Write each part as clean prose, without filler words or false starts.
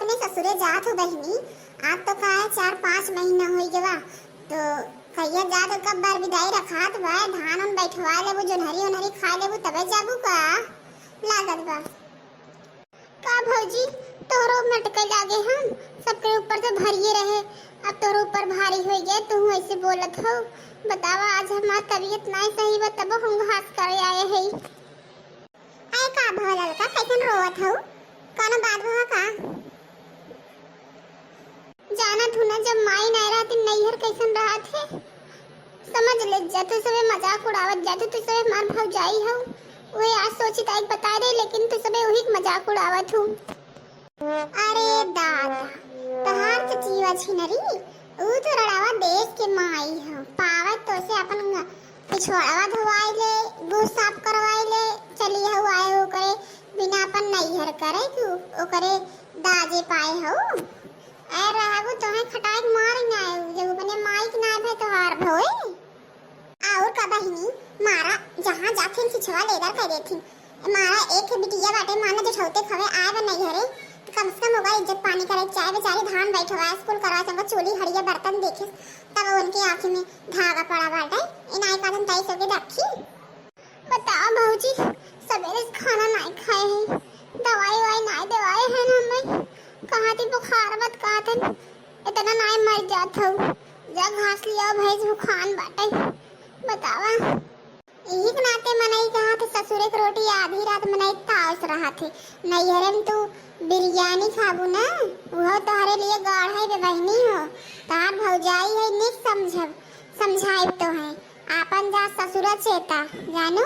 अपने ससुरे जात हो बहिनी। आज तो का है 4-5 महीना हो गवा तो कहिया जात हो, कब बार विदाई रखात बा, धान उन बैठवा लेबू, जोनहरी उनहरी खा लेबू तबे जाबू का लागत बा का भौजी। तोहरो मटके लागे हम सबके ऊपर से भरिए रहे, अब तोहरो ऊपर भारी हो गए, तू ऐसे बोलत हो। बतावा आज हमार तबीयत नहीं सही बा तब हम घास करे आए है। आए का भलल का कैसन रोवत हो, काना बात हुआ का? जाना तू ना जब माई नहीं रहती नैहर कैसन रहा थे, समझ ले जाते सबे मजाक उड़ावत जाते, तू सबे मार भौजाई हो वही आज सोची ताई बता दे, लेकिन तू सबे वही मजाक उड़ावत हूँ। अरे दादा तहार तो जीवा छिनरी ऊ तो रड़ावा देश के माई हो, पावत तो से अपन पिछवाड़वा धोवाई ले, गोश साफ करवाई ले, चली हो आए हो करे बिना अपन नैहर करे कि ओकरे दाजे पाए हो। ऐ रहगु तोहे खटाई मार ना आए जब अपने माई के ना भे तोहार भोए। और का बहिनी मारा जहां जाथिन छिछवा लेदर कर देथिन, मारा एक बिटिया बाटे माना जो छौते खवे आए बे नैहरे तो कम से कम होगा इज्जत पानी करे, चाय बेचारे धान बैठवा स्कूल करवा संग चोली हड़िया बर्तन देखे तब उनके आंखें में धागा पड़ा बाटे इनाई कादन ताई सबके रखी। बताओ भौजी सवेरे से खाना नहीं खाए हैं, दवाई वाई नहीं दवाई है ना, मैं कहाँ थी बुखार मत कहाँ थन इतना नहीं मर जात हो, जा घास लिया भैंस भूखान बाटे। बतावा यही के नाते मनाई कहाँ थे ससुरे की रोटी आधी रात मनाई ताउस रहा थे, नैहरे में तू बिरयानी खाबू ना वो तोहरे लिए गाढ़ है बे बहनी हो, तार भौजाई है निक समझब समझाई तो है आपन जा ससुरा चेता जानू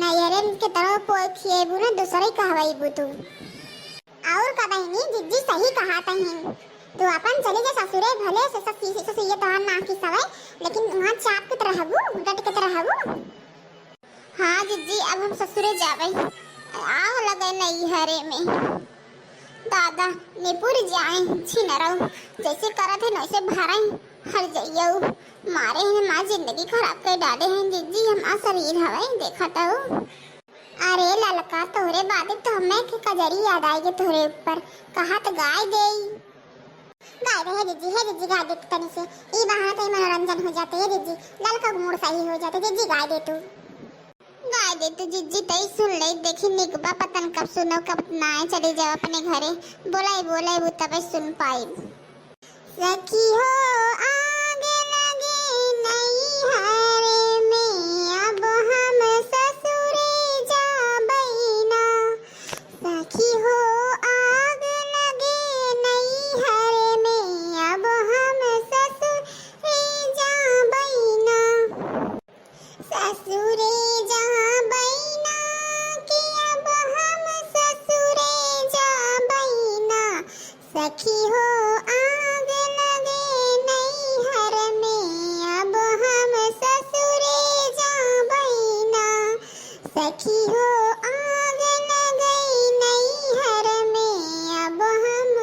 नैहरे के तरह पोय खिएबू ना दूसरे कहवाईबू तू। और का बहनी जिद्दी सही कहा तहिन, तू अपन चली जा ससुरे भले से ससी से ये तोहर ना की सवै, लेकिन वहां चाप के रहबू डट के रहबू। हाँ जिद्दी अब हम ससुरे जावे आओ लगे नैहरे में दादा निपुर जाए छिनरऊ जैसे करत है वैसे भरई हर जाइयो मारे हैं माँ जिंदगी खराब कर डाले हैं जिज्जी हम शरीर हवे देखा तो। अरे ललका तोहरे बात तो हमें के कजरी याद आएगी तोहरे ऊपर, कहा तो गाय दे है जिज्जी गाय दे तनी से ई बहाना तो मनोरंजन हो जाते है जिज्जी, ललका मूड सही हो जाते जिज्जी गाय दे तू जिज्जी तई सुन ले देखी निकबा पतन कब सुनो कब ना चले जाओ अपने घरे, बोलाई वो तब सुन पाई। सखी हो आगे लगे नैहरे में अब हम ससुरे जाबैना, सखी हो आगे लगे नैहरे में अब हम ससुरे जाबैना, ससुरे जाबैना कि अब हम ससुरे जाबैना, सखी हो आग लगे नैहर में अब हम ससुरे जाबैना, सखी हो आग लगे नैहर में अब हम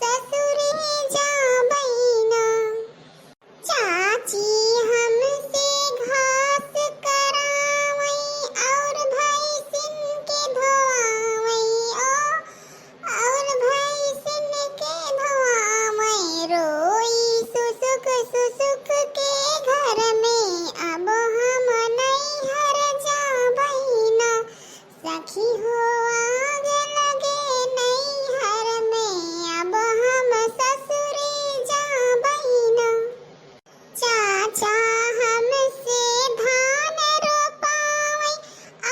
ससुरे जाबैना। चाची हमसे घास करावई और भैंसिन के धोआवई और भैंसिन के धोआवई, रोई सुसुक सुसुक के घर में अब हम नैहर जाबैना, सखी हो आग लगे नैहर में अब हम ससुरे जाबैना। चाचा हमसे धान रोपावई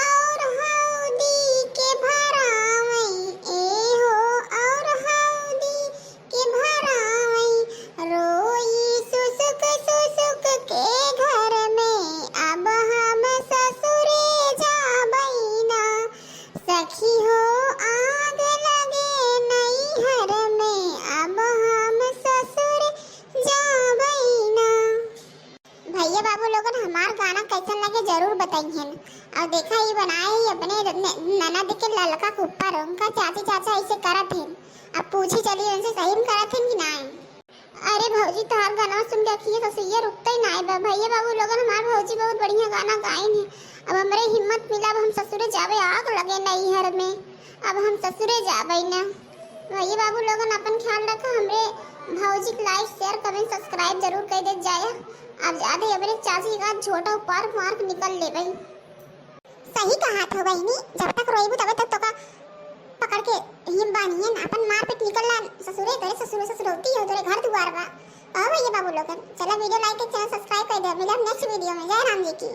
और हौदी के भरावई ए हो और हौदी के भरावई, रोई सुसुक सुसुक के घर में अब हम ससुरे जाबैना, सखी हो आग लगे नैहर में अब हम ससुरे जाबैना। भैया बाबू लोगन हमार गाना कैसन लगे जरूर बताइए, और देखा ये बनाए ही अपने ननद के ललका के ऊपर उनका चाची चाचा ऐसे करत हैं, अब पूछी चली उनसे सही में करत हैं कि नहीं। अरे भौजी तोहार गाना सुन के अखिए तो ये रुकता ही नहीं बा, भैया बाबू लोगन हमार भौजी बहुत बढ़िया गाना गाइन है, अब हमरे हिम्मत मिला अब हम ससुरे जावे आग लगे नैहर में अब हम ससुरे जावे ना। वही बाबू लोगन अपन ख्याल रखा, हमरे भौजी को लाइक शेयर कमेंट सब्सक्राइब जरूर कर दे जाए। अब ज्यादा अपने चाची का छोटा पार्क मार्क निकल ले भाई। सही कहा था बहनी, जब तक रोइबू तब तक तो का पकड़ के हिम बानिए ना, अपन मार पे निकलना ससुरे तेरे ससुरौती हो तेरे घर दुआर बा। भैया बाबू लोगन चला वीडियो लाइक चैनल सब्सक्राइब कर दे। मिलम नेक्स्ट वीडियो में। जय राम जी की।